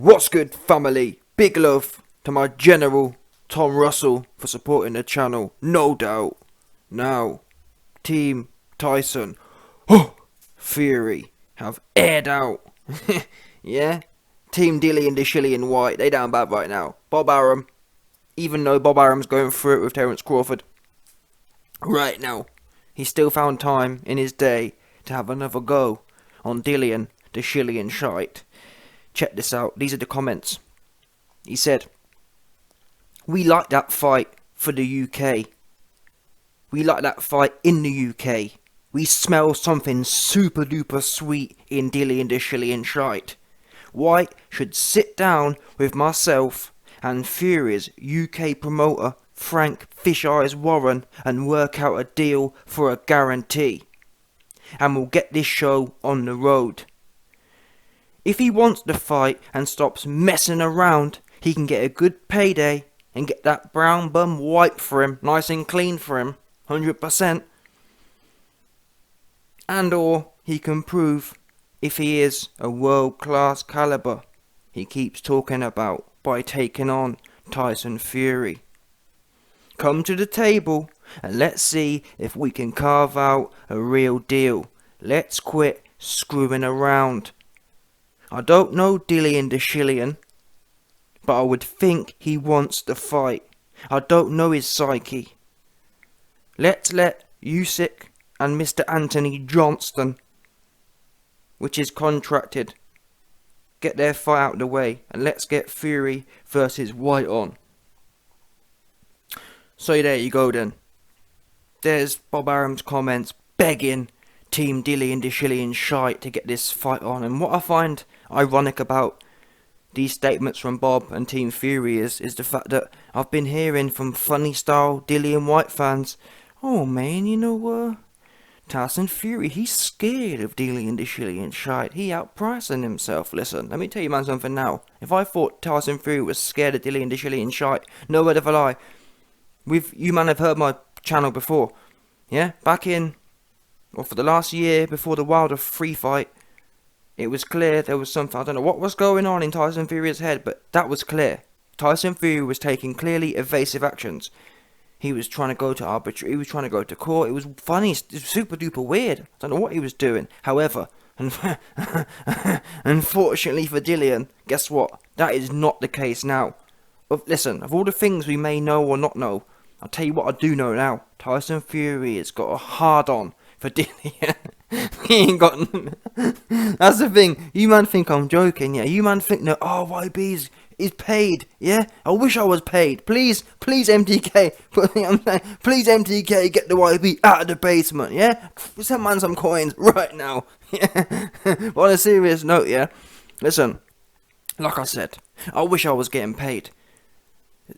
What's good, family? Big love to my general Tom Russell for supporting the channel, no doubt. Now, Team Tyson, Fury have aired out. Yeah? Team Dillian the Shillian Whyte, they down bad right now. Bob Arum, even though Bob Arum's going through it with Terence Crawford right now, he still found time in his day to have another go on Dillian the Shillian shite. Check this out, these are the comments. He said, "We like that fight for the UK. We like that fight in the UK. We smell something super duper sweet in Dillian the Shillian shite. White should sit down with myself and Fury's UK promoter Frank Fish Eyes Warren and work out a deal for a guarantee. And we'll get this show on the road. If he wants the fight and stops messing around, he can get a good payday and get that brown bum wiped for him, nice and clean for him, 100%. And or he can prove if he is a world-class caliber he keeps talking about by taking on Tyson Fury. Come to the table and let's see if we can carve out a real deal. Let's quit screwing around. I don't know Dillian the Shillian, but I would think he wants the fight. I don't know his psyche. Let's let Usyk and Mr. Anthony Johnston, which is contracted, get their fight out of the way, and let's get Fury versus Whyte on." So there you go then. There's Bob Arum's comments begging Team Dillian the Shillian shite to get this fight on. And what I find ironic about these statements from Bob and Team Fury is the fact that I've been hearing from funny style Dillian Whyte fans, "Oh man, you know, Tyson Fury, he's scared of Dillian the Shillian shite. He outpricing himself." Listen, let me tell you man something now. If I thought Tyson Fury was scared of Dillian the Shillian shite, no word of a lie. You man have heard my channel before. Yeah? Back in, or for the last year before the Wilder 3 fight, it was clear there was something, I don't know what was going on in Tyson Fury's head, but that was clear. Tyson Fury was taking clearly evasive actions. He was trying to go to arbitration, he was trying to go to court. It was funny, it was super duper weird. I don't know what he was doing. However, unfortunately for Dillian, guess what? That is not the case now. Listen, of all the things we may know or not know, I'll tell you what I do know now. Tyson Fury has got a hard-on for Dillian. He ain't got... That's the thing. You man think I'm joking, yeah? You man think that, oh, YB is paid, yeah? I wish I was paid. Please MTK. Please MTK, get the YB out of the basement, yeah? Send man some coins right now. Yeah? But on a serious note, yeah? Listen, like I said, I wish I was getting paid.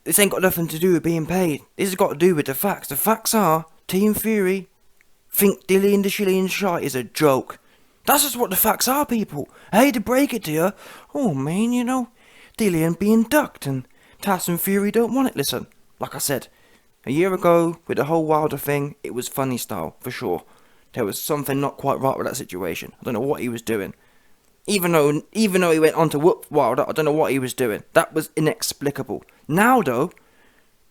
This ain't got nothing to do with being paid. This has got to do with the facts. The facts are, Team Fury think Dillian the Shillian shite is a joke. That's just what the facts are, people. I hate to break it to you. Oh man, you know, Dillian being ducked and Tyson Fury don't want it. Listen, like I said, a year ago with the whole Wilder thing, it was funny style, for sure. There was something not quite right with that situation. I don't know what he was doing. Even though he went on to whoop Wilder, I don't know what he was doing. That was inexplicable. Now though,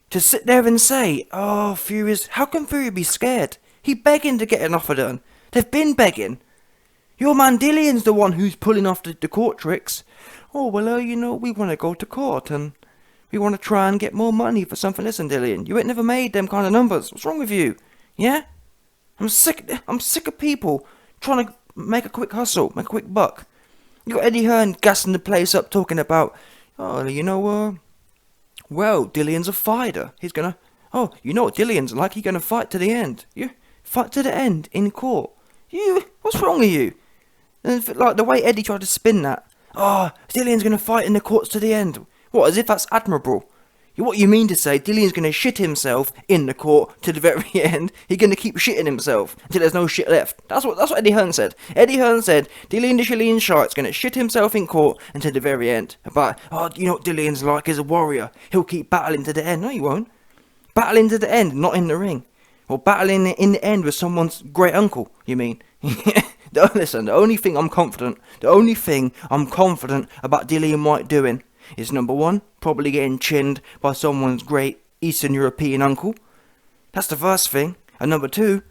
to sit there and say, oh, Fury's... How can Fury be scared? He begging to get an offer done. They've been begging. Your man Dillian's the one who's pulling off the court tricks. Oh, well, you know, we want to go to court and we want to try and get more money for something. Listen, Dillian, you ain't never made them kind of numbers. What's wrong with you? Yeah? I'm sick of people trying to make a quick hustle, make a quick buck. You got Eddie Hearn gassing the place up, talking about, oh, you know, well, Dillian's a fighter. He's gonna, oh, you know what Dillian's like? He's gonna fight to the end. You fight to the end in court. What's wrong with you? And like the way Eddie tried to spin that. Oh, Dillian's gonna fight in the courts to the end. What? As if that's admirable. What you mean to say, Dillian's going to shit himself in the court to the very end? He's going to keep shitting himself until there's no shit left. That's what Eddie Hearn said. Eddie Hearn said, Dillian the Shillian shite's going to shit himself in court until the very end. But, oh, you know what Dillian's like? He's a warrior. He'll keep battling to the end. No, he won't. Battling to the end, not in the ring. Or battling in the end with someone's great uncle, you mean? Listen, the only thing I'm confident about Dillian Whyte doing is, number one, probably getting chinned by someone's great Eastern European uncle. That's the first thing. And number two,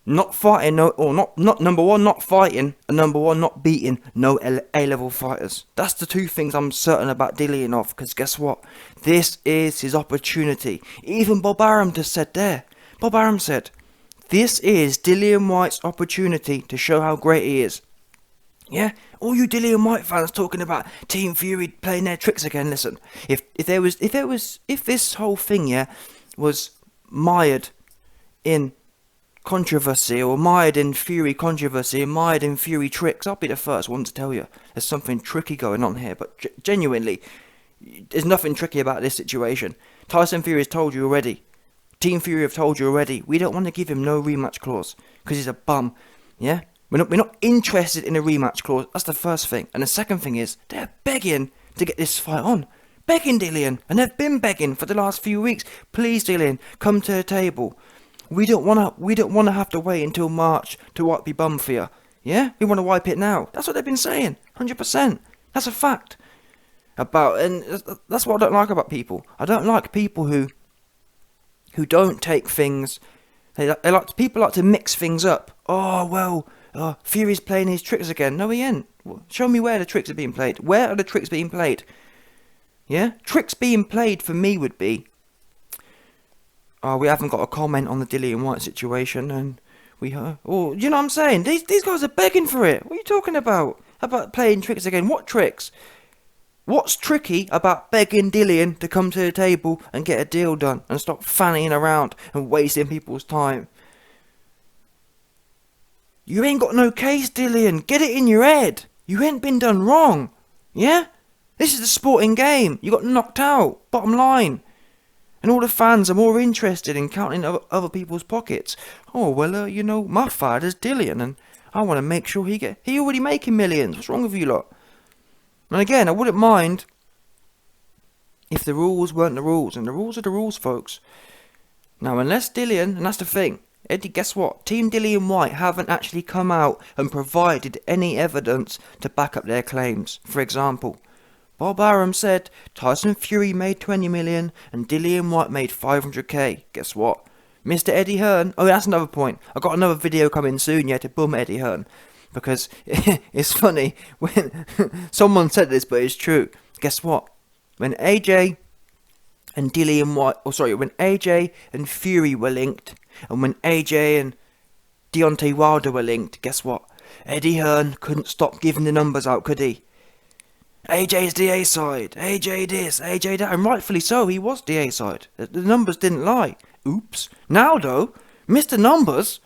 not fighting, number one, not fighting, and number one, not beating no A-level fighters. That's the two things I'm certain about Dillian of, because guess what? This is his opportunity. Even Bob Arum just said there. Bob Arum said, this is Dillian Whyte's opportunity to show how great he is. Yeah? All you Dillian Whyte fans talking about Team Fury playing their tricks again, listen. If this whole thing, yeah, was mired in controversy, or mired in Fury controversy, and mired in Fury tricks, I'll be the first one to tell you there's something tricky going on here. But genuinely, there's nothing tricky about this situation. Tyson Fury has told you already. Team Fury have told you already. We don't want to give him no rematch clause because he's a bum. Yeah, we're not interested in a rematch clause. That's the first thing. And the second thing is they're begging to get this fight on. Begging, Dillian, and they've been begging for the last few weeks. Please, Dillian, come to the table. We don't wanna have to wait until March to wipe your bum for you. Yeah? We want to wipe it now. That's what they've been saying. 100%. That's a fact. And that's what I don't like about people. I don't like people who don't take things. People like to mix things up. Oh well, Fury's playing his tricks again. No, he ain't. Show me where the tricks are being played. Where are the tricks being played? Yeah, tricks being played for me would be, we haven't got a comment on the Dillian Whyte situation, and you know what I'm saying? These guys are begging for it. What are you talking about? About playing tricks again? What tricks? What's tricky about begging Dillian to come to the table and get a deal done and stop fanning around and wasting people's time? You ain't got no case, Dillian. Get it in your head. You ain't been done wrong. Yeah? This is the sporting game. You got knocked out. Bottom line. And all the fans are more interested in counting other people's pockets. Oh, well, my father's Dillian, and I want to make sure he already making millions. What's wrong with you lot? And again, I wouldn't mind if the rules weren't the rules, and the rules are the rules, folks. Now, unless Dillian, and that's the thing, Eddie, guess what? Team Dillian Whyte haven't actually come out and provided any evidence to back up their claims. For example, Bob Arum said Tyson Fury made 20 million and Dillian Whyte made 500k. Guess what? Mr. Eddie Hearn. Oh, that's another point. I've got another video coming soon, to bum Eddie Hearn. Because it's funny when someone said this, but it's true. Guess what? When AJ and when AJ and Fury were linked, and when AJ and Deontay Wilder were linked, guess what? Eddie Hearn couldn't stop giving the numbers out, could he? AJ's the A side, AJ this, AJ that, and rightfully so, he was the A side. The numbers didn't lie. Oops. Now though, Mr. Numbers,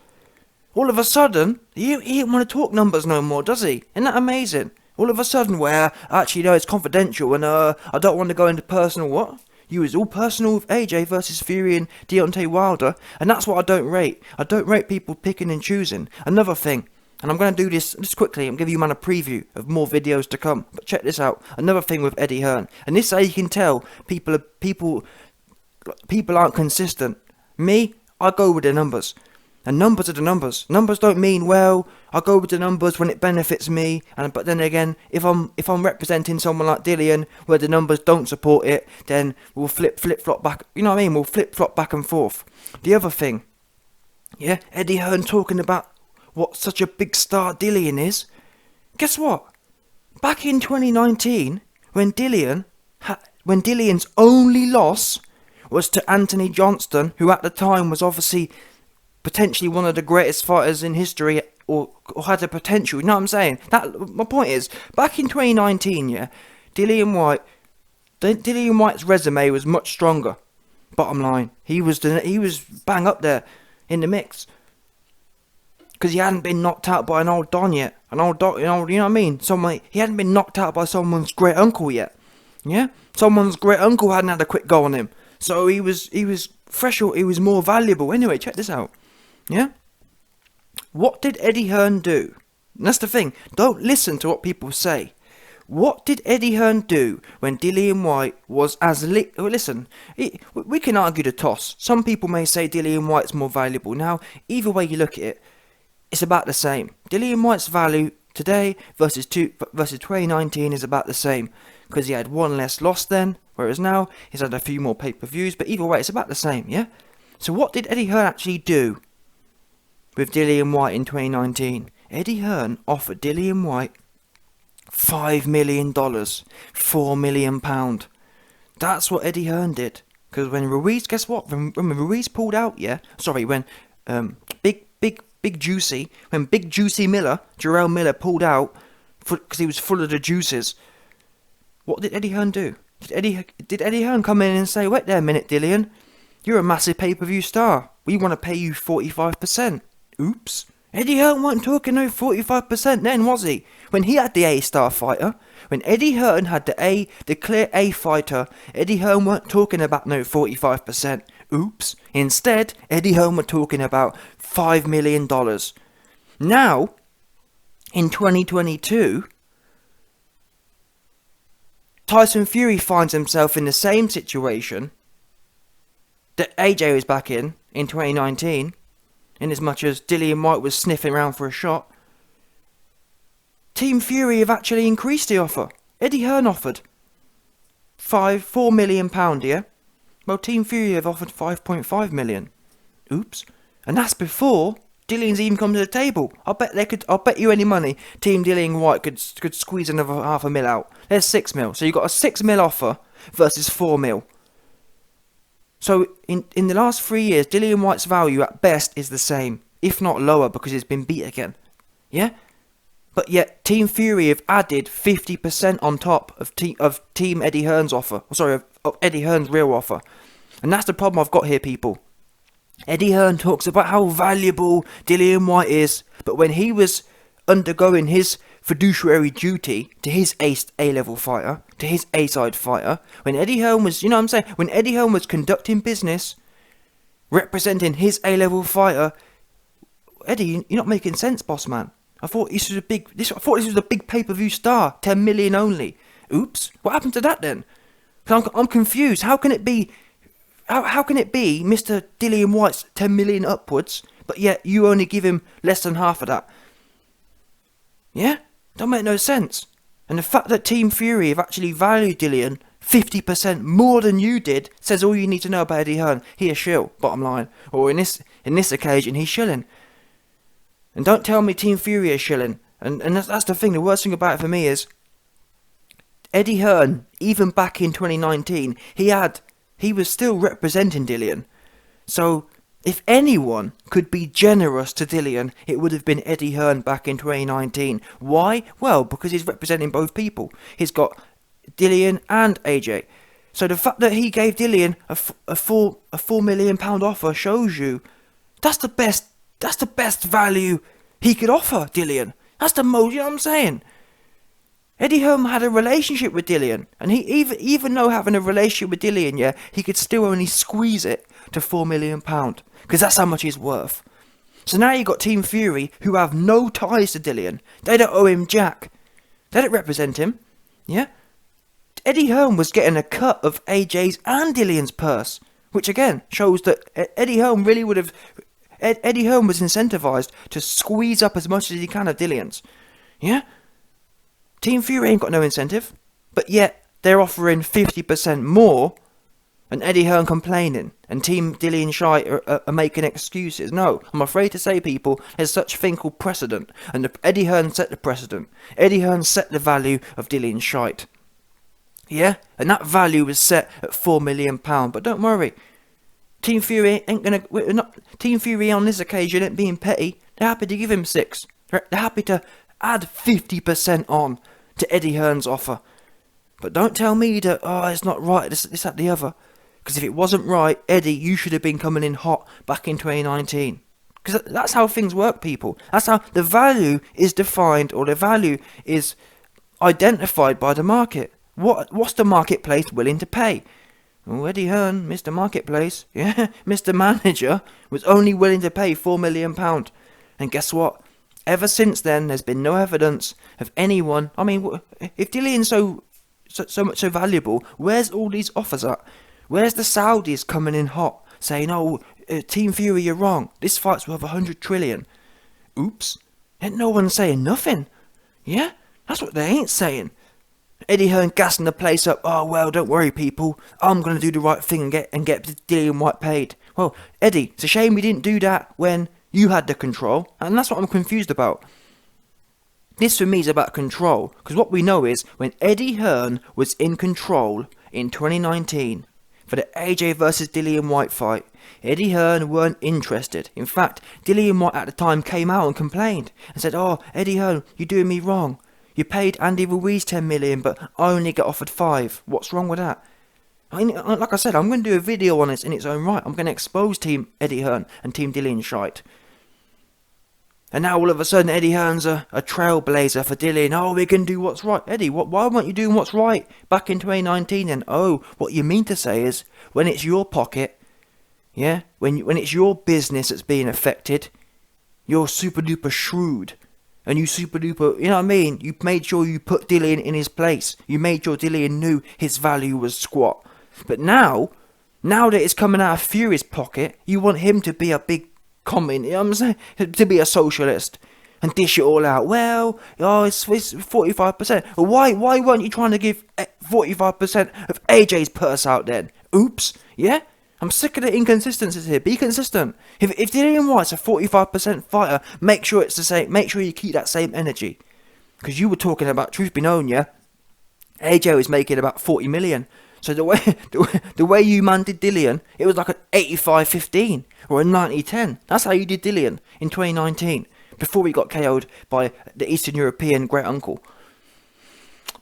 all of a sudden, he didn't want to talk numbers no more, does he? Isn't that amazing? All of a sudden, where, actually, no, it's confidential, and I don't want to go into personal, what? You was all personal with AJ versus Fury and Deontay Wilder, and that's what I don't rate. I don't rate people picking and choosing. Another thing, and I'm going to do this just quickly, I'm giving you a preview of more videos to come, but check this out. Another thing with Eddie Hearn, and this is how you can tell people aren't consistent. Me, I go with the numbers. And numbers are the numbers. Numbers don't mean, well, I go with the numbers when it benefits me. But then again, if I'm representing someone like Dillian, where the numbers don't support it, then we'll flip-flop back. You know what I mean? We'll flip-flop back and forth. The other thing, yeah, Eddie Hearn talking about what such a big star Dillian is. Guess what? Back in 2019, when Dillian's only loss was to Anthony Johnston, who at the time was obviously potentially one of the greatest fighters in history, or had the potential, you know what I'm saying? My point is, back in 2019, yeah, Dillian Whyte's resume was much stronger. Bottom line, he was bang up there in the mix, because he hadn't been knocked out by an old Don yet, you know what I mean? He hadn't been knocked out by someone's great uncle yet, yeah. Someone's great uncle hadn't had a quick go on him, so he was fresher, he was more valuable. Anyway, check this out. Yeah? What did Eddie Hearn do? And that's the thing. Don't listen to what people say. What did Eddie Hearn do when Dillian Whyte was listen, we can argue the toss. Some people may say Dillian Whyte's more valuable. Now, either way you look at it, it's about the same. Dillian Whyte's value today versus 2019 is about the same, because he had one less loss then, whereas now he's had a few more pay-per-views, but either way it's about the same, yeah? So what did Eddie Hearn actually do with Dillian Whyte in 2019? Eddie Hearn offered Dillian Whyte $5 million, £4 million. That's what Eddie Hearn did. Because when Ruiz, guess what? When Ruiz pulled out, yeah? Sorry, when Big Juicy Miller, Jarrell Miller, pulled out because he was full of the juices, what did Eddie Hearn do? Did Eddie Hearn come in and say, wait there a minute, Dillian, you're a massive pay-per-view star. We want to pay you 45%. Oops. Eddie Hearn wasn't talking no 45% then, was he? When he had the A-star fighter, when Eddie Hearn had the clear A fighter, Eddie Hearn weren't talking about no 45%. Oops. Instead, Eddie Hearn were talking about $5 million. Now, in 2022, Tyson Fury finds himself in the same situation that AJ was back in 2019, in as much as Dillian Whyte was sniffing around for a shot. Team Fury have actually increased the offer. Eddie Hearn offered £4 million, yeah? Well, Team Fury have offered 5.5 million. Oops. And that's before Dillian's even come to the table. I'll bet you any money Team Dillian Whyte could squeeze another $500,000 out. There's 6 mil. So you got a 6 mil offer versus 4 mil. So in the last 3 years, Dillian Whyte's value at best is the same, if not lower, because he's been beat again. Yeah? But yet Team Fury have added 50% on top of Team Eddie Hearn's offer. Sorry, of Eddie Hearn's real offer. And that's the problem I've got here, people. Eddie Hearn talks about how valuable Dillian Whyte is, but when he was undergoing his fiduciary duty to his A-level fighter, to his A-side fighter, when Eddie Hearn was, you know what I'm saying, when Eddie Hearn was conducting business, representing his A-level fighter, Eddie, you're not making sense, boss man. I thought this was a big pay-per-view star, 10 million only. Oops, what happened to that then? I'm confused. How can it be? How can it be Mr. Dillian Whyte's 10 million upwards, but yet you only give him less than half of that? Yeah? Don't make no sense. And the fact that Team Fury have actually valued Dillian 50% more than you did says all you need to know about Eddie Hearn. He a shill, bottom line. Or in this occasion, he's shilling. And don't tell me Team Fury is shilling. And that's the thing. The worst thing about it for me is Eddie Hearn, even back in 2019, he was still representing Dillian. So, if anyone could be generous to Dillian, it would have been Eddie Hearn back in 2019. Why? Well, because he's representing both people. He's got Dillian and AJ. So the fact that he gave Dillian a £4 million offer shows you that's the best value he could offer Dillian. That's the most, you know what I'm saying? Eddie Hearn had a relationship with Dillian, and he even though having a relationship with Dillian, yeah, he could still only squeeze it to £4 million, because that's how much he's worth. So now you got Team Fury, who have no ties to Dillian. They don't owe him jack. They don't represent him, yeah. Eddie Hearn was getting a cut of AJ's and Dillian's purse, which again shows that Eddie Hearn really would have. Eddie Hearn was incentivized to squeeze up as much as he can of Dillian's, yeah. Team Fury ain't got no incentive, but yet they're offering 50% more, and Eddie Hearn complaining, and Team Dillian Whyte are making excuses. No, I'm afraid to say, people, there's such a thing called precedent, and Eddie Hearn set the precedent. Eddie Hearn set the value of Dillian Whyte. Yeah, and that value was set at £4 million. But don't worry, Team Fury Team Fury on this occasion ain't being petty. They're happy to give him 6. They're happy to add 50% on to Eddie Hearn's offer. But don't tell me that, it's not right, this, that, the other. Because if it wasn't right, Eddie, you should have been coming in hot back in 2019. Because that's how things work, people. That's how the value is defined, or the value is identified by the market. What's the marketplace willing to pay? Well, Eddie Hearn, Mr. Marketplace, yeah, Mr. Manager, was only willing to pay £4 million. And guess what? Ever since then, there's been no evidence of anyone. I mean, if Dillian's so much so valuable, where's all these offers at? Where's the Saudis coming in hot, saying, Team Fury, you're wrong. This fight's worth 100 trillion. Oops. Ain't no one saying nothing. Yeah? That's what they ain't saying. Eddie Hearn gassing the place up. Oh, well, don't worry, people. I'm going to do the right thing and get Dillian Whyte paid. Well, Eddie, it's a shame we didn't do that when you had the control. And that's what I'm confused about. This for me is about control. Because what we know is when Eddie Hearn was in control in 2019 for the AJ versus Dillian Whyte fight, Eddie Hearn weren't interested. In fact, Dillian Whyte at the time came out and complained and said, oh, Eddie Hearn, you're doing me wrong. You paid Andy Ruiz 10 million, but I only get offered 5. What's wrong with that? Like I said, I'm going to do a video on this in its own right. I'm going to expose Team Eddie Hearn and Team Dillian shite. And now all of a sudden Eddie Hearn's a trailblazer for Dillian. Oh, we can do what's right. Eddie, why weren't you doing what's right back in 2019 then? Oh, what you mean to say is, when it's your pocket, yeah, when it's your business that's being affected, you're super duper shrewd. And you super duper, you know what I mean? You made sure you put Dillian in his place. You made sure Dillian knew his value was squat. But now that it's coming out of Fury's pocket, you want him to be a big comment, you know what I'm saying? To be a socialist and dish it all out. Well, oh, it's 45%. Well, why weren't you trying to give 45% of AJ's purse out then? Oops, yeah? I'm sick of the inconsistencies here. Be consistent. If Dillian Whyte's a 45% fighter, make sure it's the same. Make sure you keep that same energy. Because you were talking about, truth be known, yeah, AJ was making about 40 million. So the way you man did Dillian, it was like an 85-15 or a 90-10. That's how you did Dillian in 2019 before he got KO'd by the Eastern European great uncle.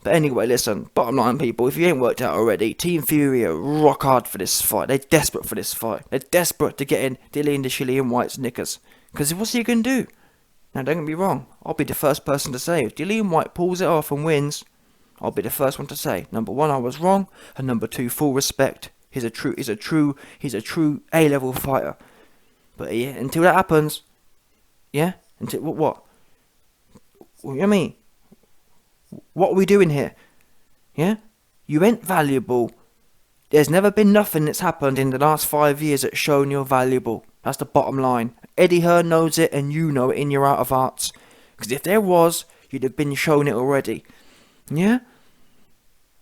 But anyway, listen, bottom line, people, if you ain't worked out already, Team Fury are rock hard for this fight. They're desperate for this fight. They're desperate to get in Dillian the Shillian Whyte's knickers. Because what's he going to do? Now, don't get me wrong. I'll be the first person to say, if Dillian Whyte pulls it off and wins, I'll be the first one to say, number 1, I was wrong, and number 2, full respect. He's a true A-level fighter. But yeah, until that happens, yeah, until what? You know what I mean? What are we doing here? Yeah? You ain't valuable. There's never been nothing that's happened in the last 5 years that's shown you're valuable. That's the bottom line. Eddie Hearn knows it and you know it in your heart of hearts. Because if there was, you'd have been shown it already. Yeah?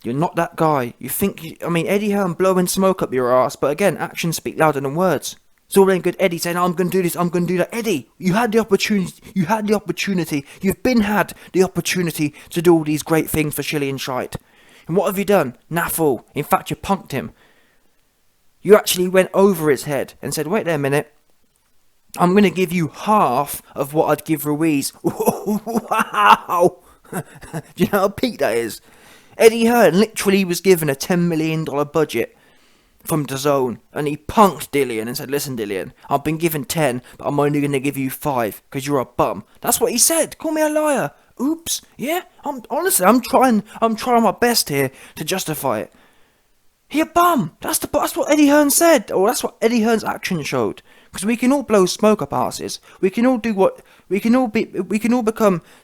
You're not that guy. Eddie Hearn blowing smoke up your ass, but again, actions speak louder than words. It's all then good Eddie saying, oh, I'm going to do this, I'm going to do that. Eddie, you had the opportunity. You've had the opportunity to do all these great things for shillian shite. And what have you done? Naffle. In fact, you punked him. You actually went over his head and said, wait there a minute. I'm going to give you half of what I'd give Ruiz. Wow! Do you know how peak that is? Eddie Hearn literally was given a $10 million budget from DAZN, and he punked Dillian and said, listen Dillian, I've been given 10, but I'm only going to give you 5, because you're a bum. That's what he said. Call me a liar. Oops. Yeah? I'm trying my best here to justify it. He a bum. That's what Eddie Hearn said, or that's what Eddie Hearn's action showed. Because we can all blow smoke up asses. We can all become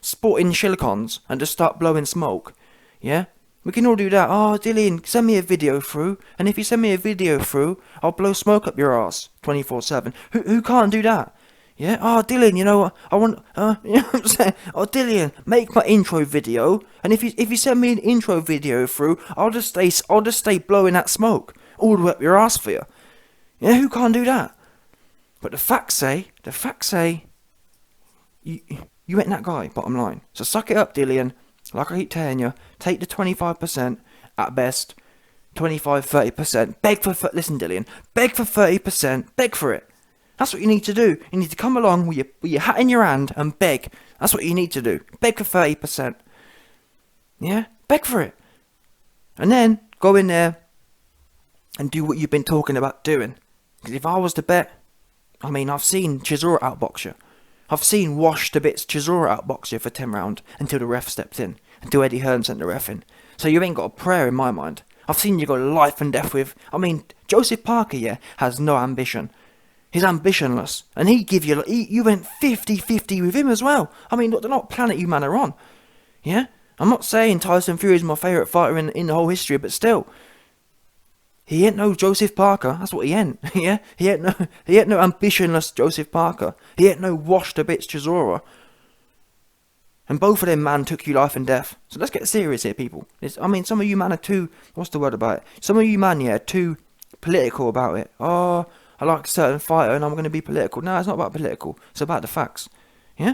sporting shilicons and just start blowing smoke. Yeah? We can all do that. Oh, Dillian, send me a video through. And if you send me a video through, I'll blow smoke up your ass 24/7. Who can't do that? Yeah? Oh, Dillian, you know what? I want... you know what I'm saying? Oh, Dillian, make my intro video. And if you send me an intro video through, I'll just stay blowing that smoke all the way up your ass for you. Yeah? Who can't do that? But the facts say, you ain't that guy, bottom line. So suck it up, Dillian. Like I keep telling you, take the 25% at best, 25-30%. Listen, Dillian, beg for 30%, beg for it. That's what you need to do. You need to come along with your hat in your hand and beg. That's what you need to do. Beg for 30%. Yeah, beg for it. And then go in there and do what you've been talking about doing. Because if I was to bet, I've seen Chisora outbox you. I've seen Wash to bits Chisora outbox you for 10 round until the ref stepped in. Until Eddie Hearn sent the ref in. So you ain't got a prayer in my mind. I've seen you go life and death with... Joseph Parker, yeah, has no ambition. He's ambitionless. And you went 50-50 with him as well. Look, they're not planet you man are on. Yeah? I'm not saying Tyson Fury is my favourite fighter in the whole history, but still... He ain't no Joseph Parker. That's what he ain't. Yeah, he ain't no ambitionless Joseph Parker. He ain't no washed to bits Chisora. And both of them, man, took you life and death. So let's get serious here, people. Some of you, man, are too... What's the word about it? Some of you, man, yeah, are too political about it. Oh, I like a certain fighter and I'm going to be political. No, it's not about political. It's about the facts. Yeah?